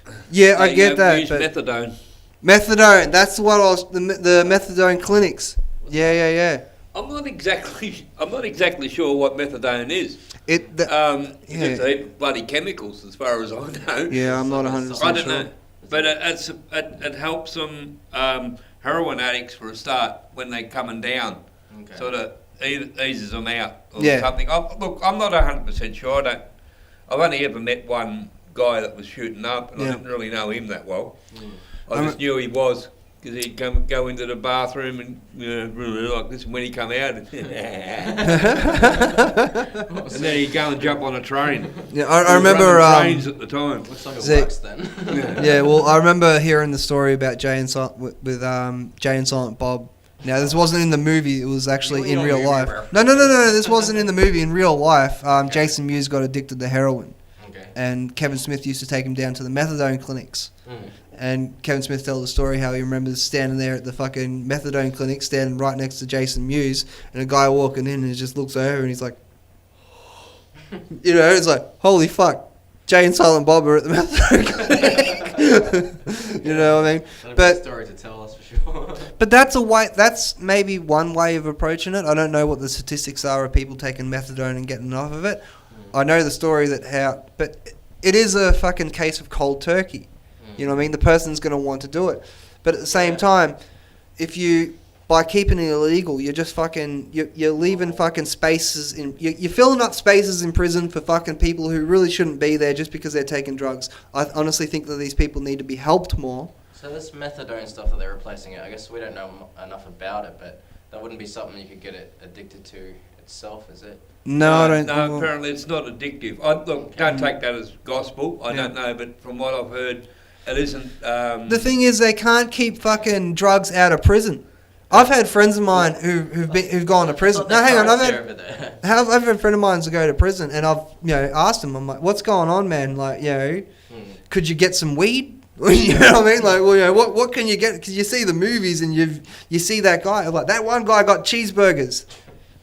Speaker 2: the person.
Speaker 1: Yeah, I get that.
Speaker 3: Use
Speaker 1: But
Speaker 3: methadone.
Speaker 1: methadone, that's what I was, the methadone clinics. Yeah.
Speaker 3: I'm not exactly sure what methadone is.
Speaker 1: It's
Speaker 3: bloody chemicals, as far as I know.
Speaker 1: Yeah, I'm not 100% sure.
Speaker 3: I don't know, but it helps them heroin addicts for a start when they're coming down.
Speaker 2: Okay.
Speaker 3: Sort of eases them out or
Speaker 1: Yeah.
Speaker 3: something. I'm not 100% sure. I've only ever met one guy that was shooting up, and I didn't really know him that well. I just knew he was, because he'd go into the bathroom and like this, and when he come out, and then he'd go and jump on a train.
Speaker 1: Yeah, I remember.
Speaker 3: Trains at the time.
Speaker 2: Looks like it
Speaker 1: See-
Speaker 2: works then.
Speaker 1: Yeah, well, I remember hearing the story about Jay and Silent Jay and Silent Bob. Now, this wasn't in the movie; it was actually in real life. No, this wasn't in the movie. In real life, Jason Mewes got addicted to heroin, and Kevin Smith used to take him down to the methadone clinics. And Kevin Smith tells the story how he remembers standing there at the fucking methadone clinic, standing right next to Jason Mewes, and a guy walking in and he just looks over and he's like, it's like, holy fuck, Jay and Silent Bob are at the methadone clinic. You know what I mean?
Speaker 2: That'd be
Speaker 1: But
Speaker 2: a story to tell us for sure.
Speaker 1: But that's maybe one way of approaching it. I don't know what the statistics are of people taking methadone and getting off of it. I know the story but it is a fucking case of cold turkey. You know what I mean? The person's going to want to do it. But at the same time, if you, by keeping it illegal, you're just fucking, you're leaving fucking spaces in, you're filling up spaces in prison for fucking people who really shouldn't be there just because they're taking drugs. I honestly think that these people need to be helped more.
Speaker 2: So this methadone stuff that they're replacing it, I guess we don't know enough about it, but that wouldn't be something you could get it addicted to itself, is it?
Speaker 1: No, I don't.
Speaker 3: No, apparently it's not addictive. Look, don't take that as gospel. I don't know, but from what I've heard, it isn't.
Speaker 1: The thing is, they can't keep fucking drugs out of prison. I've had friends of mine who've gone to prison. No, hang on. I've had a friend of mine to go to prison, and I've asked him. I'm like, "What's going on, man? Like, could you get some weed?" You know what I mean? Like, well, what can you get? Because you see the movies and you see that guy. Like that one guy got cheeseburgers.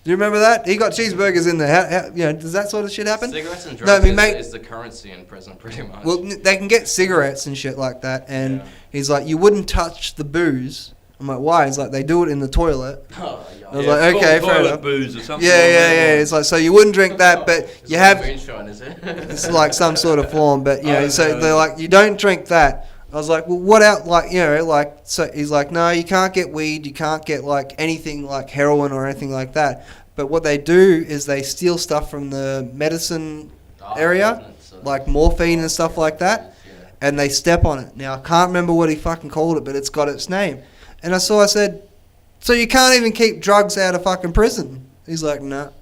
Speaker 1: Do you remember that? He got cheeseburgers in there. Does that sort of shit happen?
Speaker 2: Cigarettes and drugs is the currency in prison, pretty much.
Speaker 1: Well, they can get cigarettes and shit like that, and he's like, you wouldn't touch the booze. I'm like, why? He's like, they do it in the toilet.
Speaker 2: Oh,
Speaker 1: I was like, okay, fair enough.
Speaker 3: Booze or something.
Speaker 1: Yeah. It's like, so you wouldn't drink that, but you have.
Speaker 2: Moonshine, is it?
Speaker 1: It's like some sort of form, but so they're like, you don't drink that. I was like, well, what else? Like, so he's like, no, you can't get weed, you can't get like anything like heroin or anything like that. But what they do is they steal stuff from the medicine area, like morphine and stuff like that, and they step on it. Now I can't remember what he fucking called it, but it's got its name. And I said, so you can't even keep drugs out of fucking prison? He's like, no.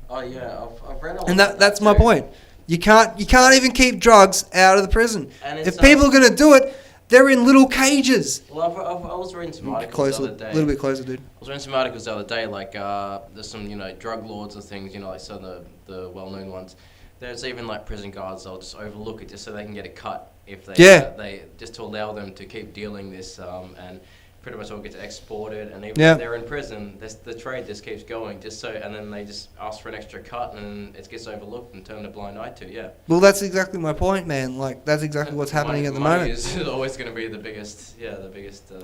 Speaker 2: Oh yeah, I've read all
Speaker 1: and that's my point. You can't even keep drugs out of the prison. If people are gonna do it, they're in little cages.
Speaker 2: Well, I was reading some articles the other day.
Speaker 1: A little bit closer, dude.
Speaker 2: I was reading some articles the other day, like there's some drug lords and things, like some of the well-known ones. There's even like prison guards. They'll just overlook it just so they can get a cut if they they just to allow them to keep dealing this and pretty much all gets exported, and even if they're in prison, the trade just keeps going, and then they just ask for an extra cut, and it gets overlooked and turned a blind eye to,
Speaker 1: Well, that's exactly my point, man. Like, that's exactly what's happening at the moment.
Speaker 2: Is always going to be the biggest.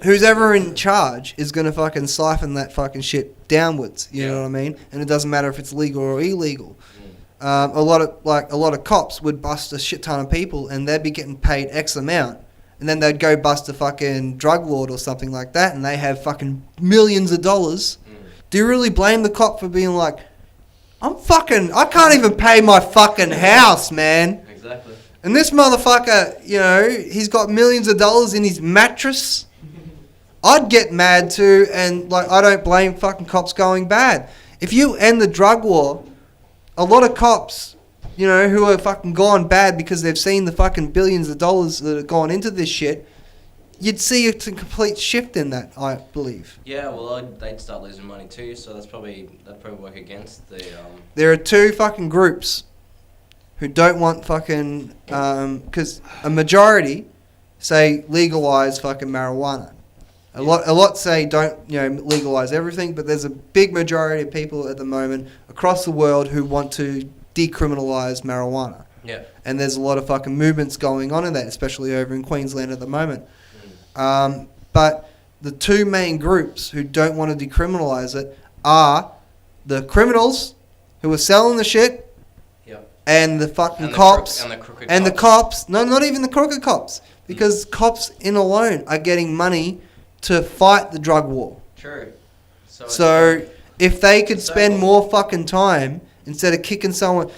Speaker 1: Who's ever in charge is going to fucking siphon that fucking shit downwards, you know what I mean? And it doesn't matter if it's legal or illegal. A lot of cops would bust a shit ton of people, and they'd be getting paid X amount. And then they'd go bust a fucking drug lord or something like that, and they have fucking millions of dollars. Do you really blame the cop for being like, I can't even pay my fucking house, man.
Speaker 2: Exactly.
Speaker 1: And this motherfucker, he's got millions of dollars in his mattress. I'd get mad too, and like, I don't blame fucking cops going bad. If you end the drug war, a lot of cops, who are fucking gone bad because they've seen the fucking billions of dollars that have gone into this shit, you'd see a complete shift in that, I believe.
Speaker 2: Yeah, well, they'd start losing money too, so that'd probably work against the...
Speaker 1: There are two fucking groups who don't want fucking... Because a majority say legalise fucking marijuana. A lot say don't, legalise everything, but there's a big majority of people at the moment across the world who want to decriminalise marijuana.
Speaker 2: Yeah.
Speaker 1: And there's a lot of fucking movements going on in that, especially over in Queensland at the moment. But the two main groups who don't want to decriminalise it are the criminals who are selling the shit, and the fucking cops,
Speaker 2: and
Speaker 1: the cops. No, not even the crooked cops, because cops in alone are getting money to fight the drug war.
Speaker 2: True.
Speaker 1: So if they could spend more fucking time instead of kicking someone,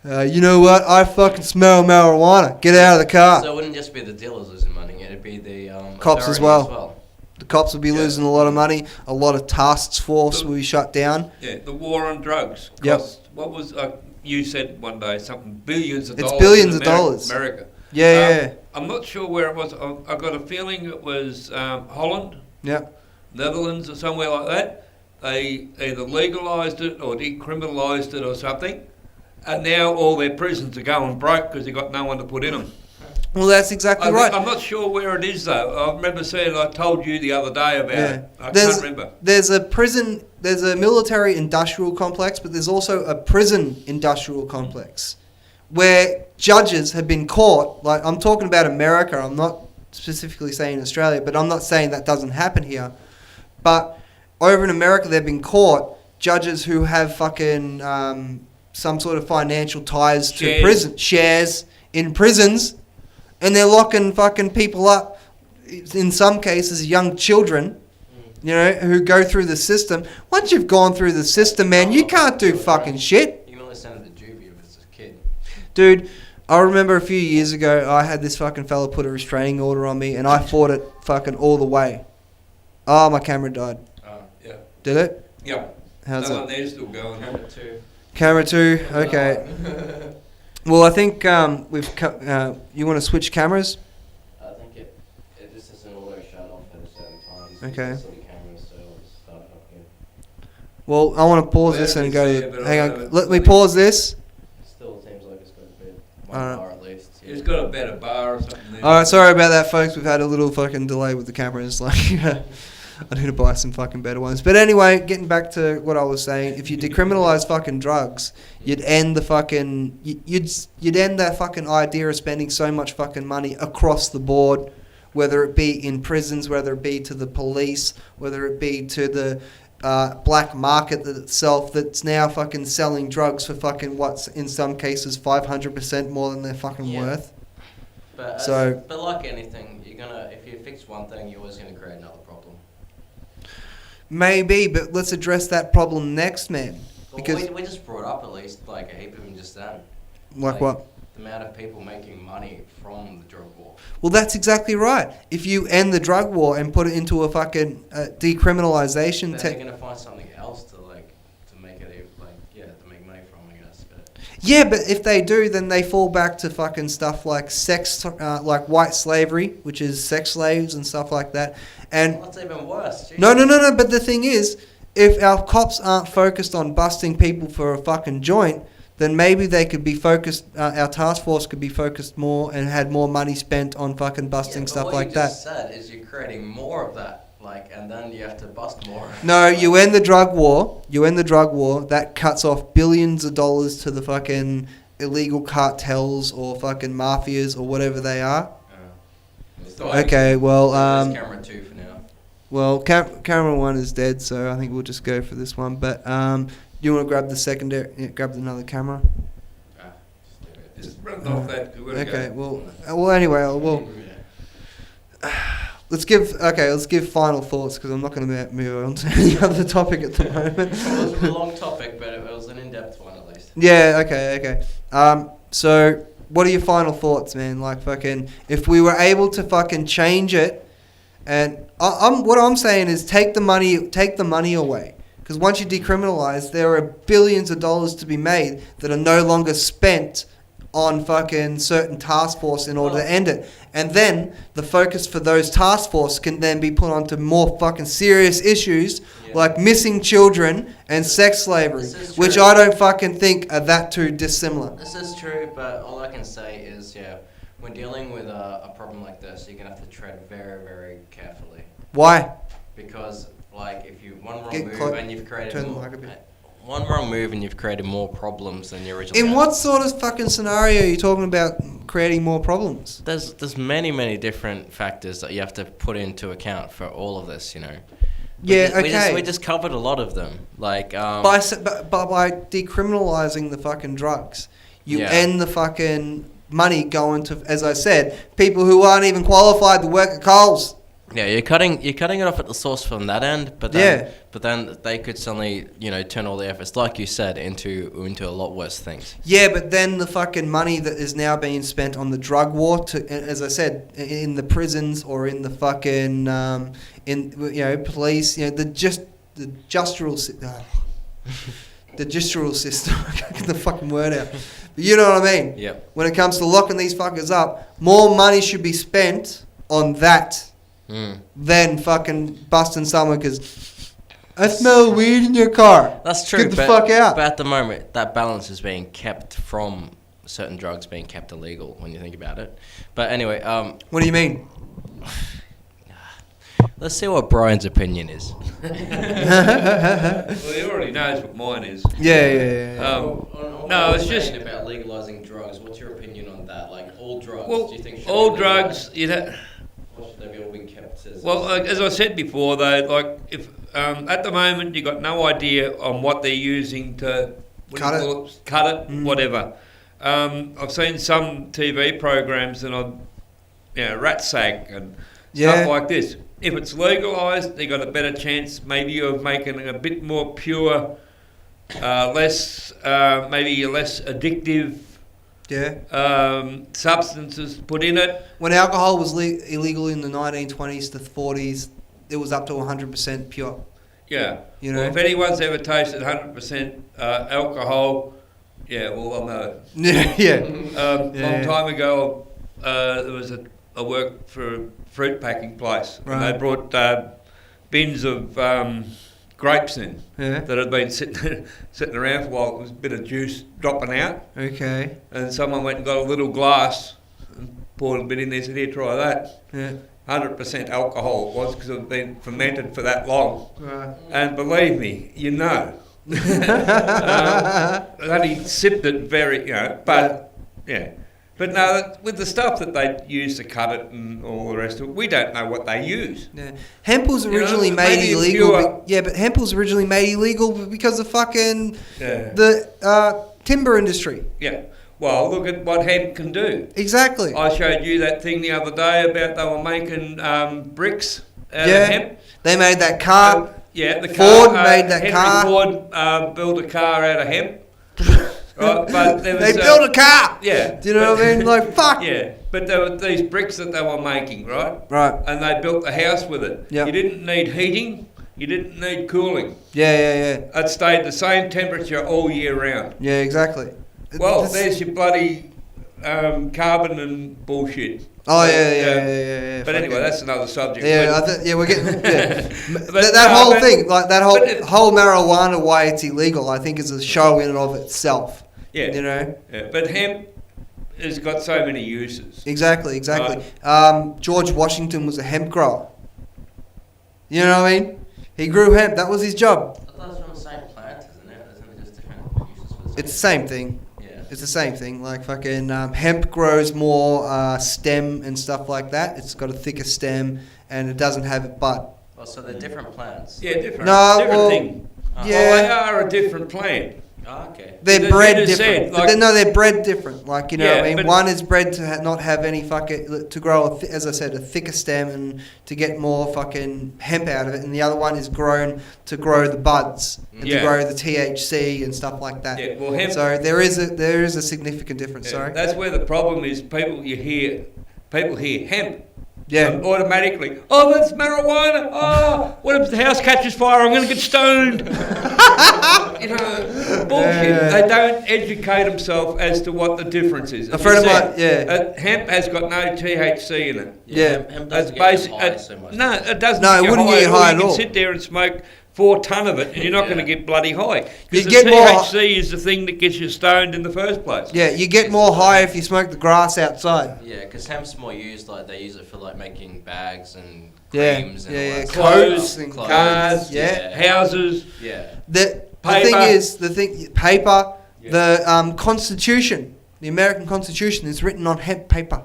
Speaker 1: you know what? I fucking smell marijuana. Get out of the car.
Speaker 2: So it wouldn't just be the dealers losing money; it'd be the
Speaker 1: cops as well. The cops would be losing a lot of money. A lot of task force will be shut down.
Speaker 3: Yeah, the war on drugs. What was you said one day? Something billions of dollars.
Speaker 1: It's billions of dollars.
Speaker 3: America.
Speaker 1: Yeah.
Speaker 3: I'm not sure where it was. I got a feeling it was Holland.
Speaker 1: Yeah.
Speaker 3: Netherlands or somewhere like that. They either legalised it or decriminalised it or something, and now all their prisons are going broke because they've got no one to put in them.
Speaker 1: Well, that's exactly right.
Speaker 3: I'm not sure where it is though. I remember seeing. I told you the other day about it. I can't remember.
Speaker 1: There's a prison. There's a military industrial complex, but there's also a prison industrial complex where judges have been caught. Like, I'm talking about America. I'm not specifically saying Australia, but I'm not saying that doesn't happen here. But over in America, they've been caught judges who have fucking some sort of financial ties to prison shares in prisons, and they're locking fucking people up in some cases, young children, you know, who go through the system. Once you've gone through the system, man, you can't do fucking shit.
Speaker 2: You can only send it to juvie if it's a kid.
Speaker 1: Dude, I remember a few years ago, I had this fucking fella put a restraining order on me, and I fought it fucking all the way. Oh, my camera died.
Speaker 3: Yeah.
Speaker 1: Did it?
Speaker 3: Yeah.
Speaker 1: How's
Speaker 3: no,
Speaker 1: it?
Speaker 3: they're still going.
Speaker 1: Camera 2, okay. Well, I think you want to switch cameras?
Speaker 2: I think it just doesn't auto shut off at a certain time.
Speaker 1: Okay.
Speaker 2: Cameras, so I'll just start it up again.
Speaker 1: Well, I want to pause this and go. Hang on, let me pause this.
Speaker 2: It still seems like it's got a bit.
Speaker 1: Alright.
Speaker 2: Bar at least. Yeah.
Speaker 3: It's got a better bar or something there.
Speaker 1: Alright, sorry about that, folks. We've had a little fucking delay with the cameras. Like, I need to buy some fucking better ones. But anyway, getting back to what I was saying, if you decriminalise fucking drugs, you'd end the fucking you'd end that fucking idea of spending so much fucking money across the board, whether it be in prisons, whether it be to the police, whether it be to the black market itself that's now fucking selling drugs for fucking what's in some cases 500% more than they're fucking worth.
Speaker 2: But but like anything, you're gonna if you fix one thing, you're always gonna create another problem.
Speaker 1: Maybe, but let's address that problem next, man. Because
Speaker 2: we just brought up at least like a heap of them just then.
Speaker 1: Like what?
Speaker 2: The amount of people making money from the drug war.
Speaker 1: Well, that's exactly right. If you end the drug war and put it into a fucking decriminalization,
Speaker 2: then they're gonna find something else to make it to make money from, I guess. But
Speaker 1: yeah, but if they do, then they fall back to fucking stuff like sex, like white slavery, which is sex slaves and stuff like that. And
Speaker 2: that's even worse. Jeez.
Speaker 1: No. But the thing is, if our cops aren't focused on busting people for a fucking joint, then maybe they could be focused. Our task force could be focused more and had more money spent on fucking busting stuff like that.
Speaker 2: What you just said is you're creating more of that, and then you have to bust more.
Speaker 1: No, you end the drug war. That cuts off billions of dollars to the fucking illegal cartels or fucking mafias or whatever they are. Okay, well,
Speaker 2: camera 2 for now.
Speaker 1: Well, camera 1 is dead, so I think we'll just go for this one. But you want to grab the secondary? Yeah, grab another camera.
Speaker 3: Just run off that.
Speaker 1: Okay. Well. Anyway, let's give final thoughts because I'm not going to move on to any other topic at the moment.
Speaker 2: It was a long topic, but it was an in-depth one at least.
Speaker 1: Yeah. Okay. So, what are your final thoughts, man? Like, fucking, if we were able to fucking change it, and what I'm saying is take the money away. Because once you decriminalise, there are billions of dollars to be made that are no longer spent on fucking certain task force in order to end it. And then the focus for those task force can then be put onto more fucking serious issues like missing children and sex slavery, which I don't fucking think are that too dissimilar.
Speaker 2: This is true, but all I can say is, when dealing with a problem like this, you're going to have to tread very, very carefully.
Speaker 1: Why?
Speaker 2: Because, if you one wrong move and you've created more problems than you originally
Speaker 1: In
Speaker 2: had.
Speaker 1: what sort of fucking scenario are you talking about creating more problems?
Speaker 2: There's many different factors that you have to put into account for all of this, We just covered a lot of them.
Speaker 1: By decriminalising the fucking drugs, you end the fucking money going to, as I said, people who aren't even qualified to work at Coles.
Speaker 2: Yeah, you're cutting it off at the source from that end, but then they could suddenly, turn all the efforts, like you said, into a lot worse things.
Speaker 1: Yeah, but then the fucking money that is now being spent on the drug war, as I said, in the prisons or in the fucking police, the justicial system. I can't get the fucking word out. But you know what I mean?
Speaker 2: Yeah.
Speaker 1: When it comes to locking these fuckers up, more money should be spent on that. Than fucking busting someone because I smell weed in your car.
Speaker 2: That's true.
Speaker 1: Get the fuck out.
Speaker 2: But at the moment, that balance is being kept from certain drugs being kept illegal when you think about it. But anyway,
Speaker 1: what do you mean?
Speaker 2: Let's see what Brian's opinion is.
Speaker 3: Well, he already knows what mine is.
Speaker 1: Yeah.
Speaker 3: No, it's just
Speaker 2: about legalizing drugs. What's your opinion on that? Like all drugs?
Speaker 3: Well,
Speaker 2: do you think
Speaker 3: all drugs,
Speaker 2: they've all been kept as...
Speaker 3: Well, as I said before, though, if at the moment you got no idea on what they're using to cut it, whatever. I've seen some TV programs and rat sack and Stuff like this. If it's legalised, they got a better chance maybe of making a bit more pure, less addictive substances put in it.
Speaker 1: When alcohol was illegal in the 1920s to 40s, it was up to 100% pure.
Speaker 3: Yeah.
Speaker 1: You know?
Speaker 3: Well, if anyone's ever tasted 100% alcohol, yeah, well, I know. Long time ago, there was a work for a fruit packing place. Right. And they brought bins of grapes in that had been sitting around for a while. It was a bit of juice dropping out.
Speaker 1: Okay.
Speaker 3: And someone went and got a little glass and poured a bit in there and said, here, try that. Yeah. 100% alcohol it was because it had been fermented for that long. Right. And believe me, you know. Only sipped it very, but yeah. But no, with the stuff that they use to cut it and all the rest of it, we don't know what they use.
Speaker 1: Yeah. Hemp was originally made illegal. But hemp was originally made illegal because of fucking the timber industry.
Speaker 3: Yeah. Well, look at what hemp can do.
Speaker 1: Exactly.
Speaker 3: I showed you that thing the other day about they were making bricks out of hemp.
Speaker 1: They made that car.
Speaker 3: The
Speaker 1: Ford
Speaker 3: car.
Speaker 1: made that car.
Speaker 3: Ford built a car out of hemp. Right, but there was,
Speaker 1: they built a car.
Speaker 3: Yeah.
Speaker 1: Do you know what I mean? Like, fuck.
Speaker 3: Yeah. But there were these bricks that they were making, right?
Speaker 1: Right.
Speaker 3: And they built the house with it.
Speaker 1: Yep.
Speaker 3: You didn't need heating. You didn't need cooling.
Speaker 1: Yeah.
Speaker 3: It stayed the same temperature all year round.
Speaker 1: Yeah, exactly.
Speaker 3: Well, there's your bloody carbon and bullshit.
Speaker 1: Oh, yeah.
Speaker 3: But anyway, that's another subject.
Speaker 1: Yeah, we're getting... Yeah. that whole thing, like that whole marijuana, why it's illegal, I think is a show in and of itself.
Speaker 3: Yeah.
Speaker 1: You know?
Speaker 3: Yeah. But hemp has got so many uses.
Speaker 1: Exactly. George Washington was a hemp grower. You know what I mean? He grew hemp. That was his job.
Speaker 2: I thought it was from the same plant, isn't it? Isn't it just different uses for the same
Speaker 1: It's the same thing.
Speaker 2: Yeah.
Speaker 1: It's the same thing. Like fucking hemp grows more stem and stuff like that. It's got a thicker stem and it doesn't have a bud.
Speaker 2: Well, so they're different plants.
Speaker 3: Yeah, different thing.
Speaker 1: Yeah.
Speaker 3: Well, they are a different plant.
Speaker 2: Oh, okay.
Speaker 1: They're bred different. They're bred different. Like, you know what I mean? One is bred to not have any to grow, as I said, a thicker stem and to get more fucking hemp out of it. And the other one is grown to grow the buds and to grow the THC and stuff like that.
Speaker 3: Yeah, well, hemp.
Speaker 1: So there is a significant difference.
Speaker 3: Yeah,
Speaker 1: sorry.
Speaker 3: that's where the problem is. People hear hemp.
Speaker 1: Yeah.
Speaker 3: Automatically, oh, that's marijuana. Oh, what if the house catches fire? I'm going to get stoned. Bullshit. They don't educate themselves as to what the difference is.
Speaker 1: A friend of mine,
Speaker 3: hemp has got no THC in it.
Speaker 2: Hemp doesn't get high so much.
Speaker 3: No, it doesn't.
Speaker 1: No, it wouldn't get you high at all.
Speaker 3: You can sit there and smoke 4 ton of it, and you're not going to get bloody high. Because the THC is the thing that gets you stoned in the first place.
Speaker 1: Yeah, you get more high if you smoke the grass outside.
Speaker 2: Yeah, because hemp's more used, like they use it for like making bags and creams and
Speaker 3: clothes,
Speaker 1: and
Speaker 3: cars, houses.
Speaker 1: Yeah. The Constitution, the American Constitution is written on hemp paper.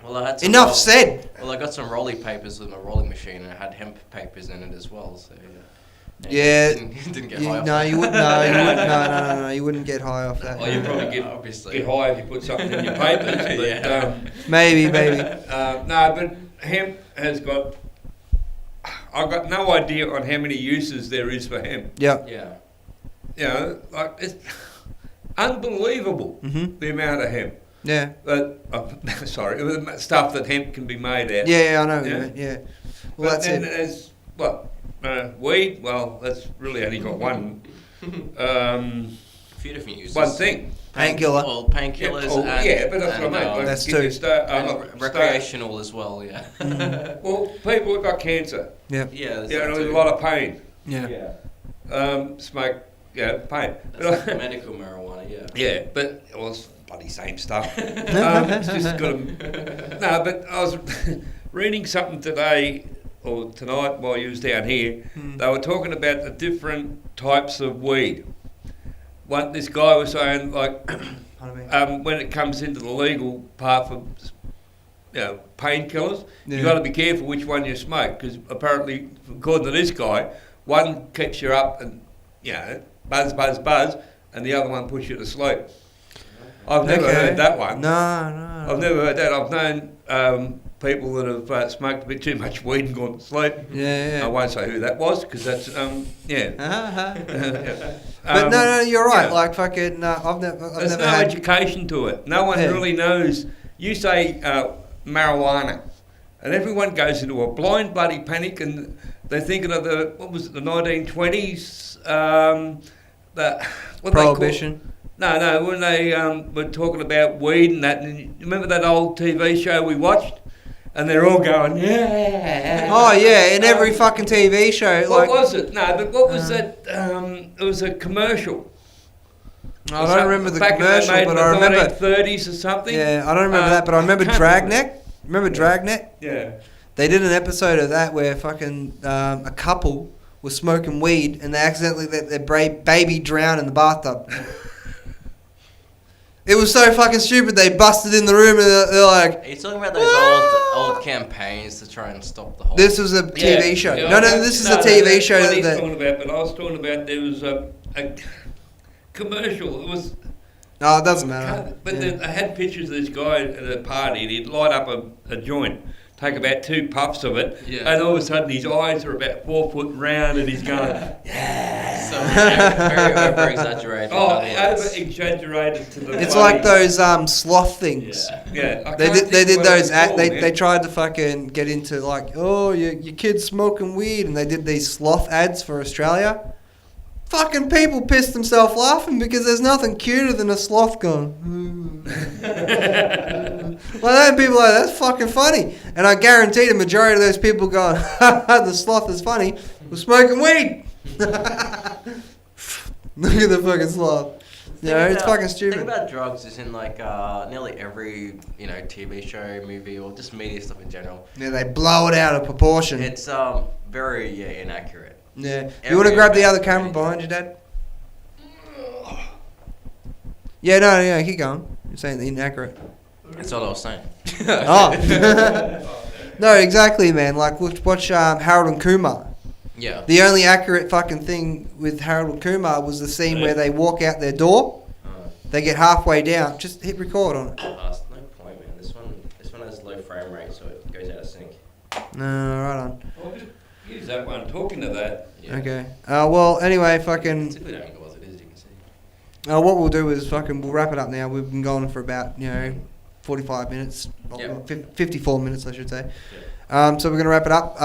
Speaker 2: Well, I had
Speaker 1: enough said.
Speaker 2: Well, I got some rolling papers with my rolling machine, and it had hemp papers in it as well. So didn't get high off that.
Speaker 1: You wouldn't. No, you wouldn't get high off that.
Speaker 3: Well, you probably get high if you put something in your papers. But,
Speaker 1: maybe.
Speaker 3: No, but hemp has got. I've got no idea on how many uses there is for hemp.
Speaker 1: Yeah.
Speaker 3: You know, like it's unbelievable the amount of hemp.
Speaker 1: Yeah.
Speaker 3: But sorry, the stuff that hemp can be made out.
Speaker 1: Yeah, I know. Yeah. Well,
Speaker 3: but then there's weed. Well, that's really only got one.
Speaker 2: A few different uses.
Speaker 3: One thing.
Speaker 2: Painkiller. Well, painkillers.
Speaker 3: But that's what I mean.
Speaker 1: That's two.
Speaker 2: Recreational as well. Yeah.
Speaker 3: Well, people have got cancer.
Speaker 1: Yeah.
Speaker 3: There's a lot of pain.
Speaker 1: Yeah.
Speaker 3: Smoke. Yeah, pain.
Speaker 2: That's like medical marijuana. Yeah.
Speaker 3: Yeah, but it's bloody same stuff. It's just got No, but I was reading something today or tonight while you was down here. They were talking about the different types of weed. This guy was saying, like, when it comes into the legal part for painkillers, you've got to be careful which one you smoke, because apparently, according to this guy, one keeps you up and buzz, and the other one puts you to sleep. I've never heard that one.
Speaker 1: No.
Speaker 3: I've never heard that. I've known people that have smoked a bit too much weed and gone to sleep.
Speaker 1: Yeah.
Speaker 3: I won't say who that was because that's
Speaker 1: But no, you're right.
Speaker 3: Yeah.
Speaker 1: Like fucking, I've never
Speaker 3: There's no
Speaker 1: had.
Speaker 3: education to it. No one really knows. You say marijuana, and everyone goes into a blind bloody panic, and they're thinking of the 1920s.
Speaker 1: Prohibition.
Speaker 3: No, when they were talking about weed and that. And you remember that old TV show we watched? And they're all going, yeah.
Speaker 1: Oh yeah, in every fucking TV show.
Speaker 3: What was it? No, but what was that? It was a commercial.
Speaker 1: I don't remember the
Speaker 3: Back
Speaker 1: commercial,
Speaker 3: in
Speaker 1: but I remember
Speaker 3: 1930s or something.
Speaker 1: Yeah, I don't remember that, but I remember Dragnet. Remember Dragnet?
Speaker 3: Yeah.
Speaker 1: They did an episode of that where fucking a couple was smoking weed and they accidentally let their baby drown in the bathtub. It was so fucking stupid. They busted in the room and they're like,
Speaker 2: Are you talking about those old campaigns to try and stop the whole...
Speaker 1: This was a TV show.
Speaker 3: Yeah,
Speaker 1: No, this is a TV show.
Speaker 3: What he's talking about, but I was talking about there was a commercial. It was...
Speaker 1: No, it doesn't matter.
Speaker 3: But I had pictures of this guy at a party and he'd light up a joint, take about 2 puffs of it, and all of a sudden his eyes are about 4 foot round and he's going, yeah.
Speaker 2: So very over-exaggerated.
Speaker 3: Oh, over-exaggerated to the...
Speaker 1: It's like those sloth things.
Speaker 3: Yeah.
Speaker 1: They did those. They tried to fucking get into like, oh, your kid's smoking weed, and they did these sloth ads for Australia. Fucking people pissed themselves laughing because there's nothing cuter than a sloth going. Like that, people are like, that's fucking funny. And I guarantee the majority of those people going, the sloth is funny, were smoking weed. Look at the fucking sloth. It's fucking stupid.
Speaker 2: The thing about drugs is in like nearly every TV show, movie, or just media stuff in general.
Speaker 1: Yeah, they blow it out of proportion.
Speaker 2: It's very inaccurate.
Speaker 1: Yeah. You want to grab the other camera behind you, Dad? Yeah, no, keep going. You're saying inaccurate.
Speaker 2: That's all I was saying.
Speaker 1: Oh. No, exactly, man. Like, watch Harold and Kumar.
Speaker 2: Yeah.
Speaker 1: The only accurate fucking thing with Harold and Kumar was the scene where they walk out their door. They get halfway down. Just hit record on it.
Speaker 2: That's no point, man. This one has low frame rate, so it goes out of sync.
Speaker 1: No, right on.
Speaker 3: I'll just use that one. Talking to that.
Speaker 2: Yeah.
Speaker 1: Okay. Well, anyway, fucking...
Speaker 2: It's a good angle as it is, you can see.
Speaker 1: What we'll do is we'll wrap it up now. We've been going for about, 45 minutes.
Speaker 2: Yep.
Speaker 1: 54 minutes, I should say.
Speaker 2: Yep.
Speaker 1: So we're going to wrap it up.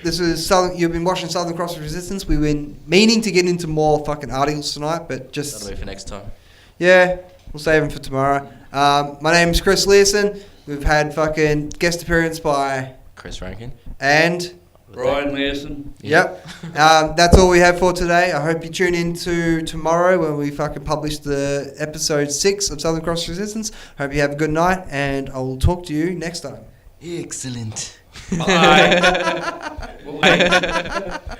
Speaker 1: This is you've been watching Southerncross Resistance. We've been meaning to get into more fucking articles tonight, but just...
Speaker 2: That'll be for next time.
Speaker 1: Yeah, we'll save them for tomorrow. My name's Chris Learson. We've had fucking guest appearance by...
Speaker 2: Chris Rankin.
Speaker 1: And...
Speaker 3: Brian Mason.
Speaker 1: Yep. That's all we have for today. I hope you tune in to tomorrow when we fucking publish the episode 6 of Southerncross Resistance. Hope you have a good night, and I will talk to you next time.
Speaker 2: Excellent.
Speaker 3: Bye. Bye.